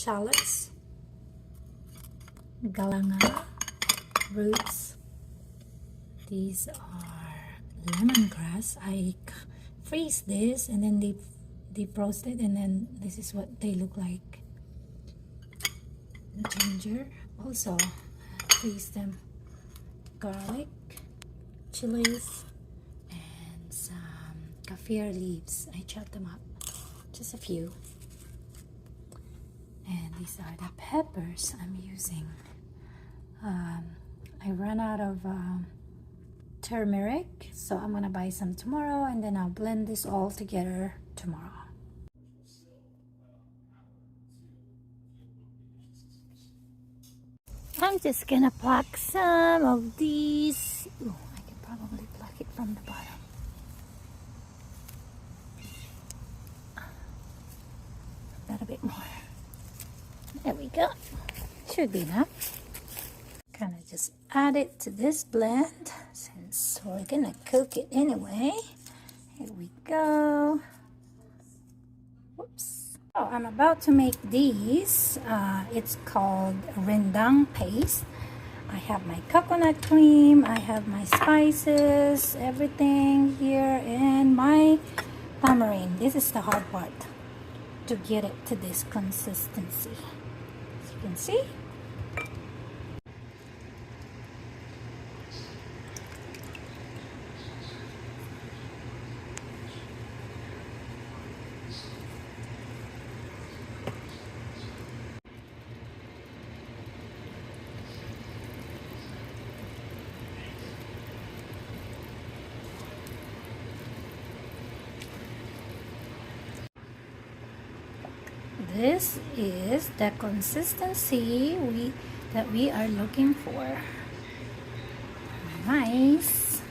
shallots, galanga roots. These are lemongrass. I freeze this and then deep roast it, and then this is what they look like. Ginger, also freeze them. Garlic, chilies, and some kaffir leaves. I chop them up, just a few. And these are the peppers I'm using. I ran out of turmeric, so I'm gonna buy some tomorrow, and then I'll blend this all together tomorrow. I'm just gonna pluck some of these. Ooh, I can probably pluck it from the bottom. Got a bit more. There we go. Should be enough. Kind of just add it to this blend since we're gonna cook it anyway. Here we go. Whoops. Oh, I'm about to make these. It's called rendang paste. I have my coconut cream, I have my spices, everything here, and my tamarind. This is the hard part, to get it to this consistency. As you can see. This is the consistency that we are looking for. Nice.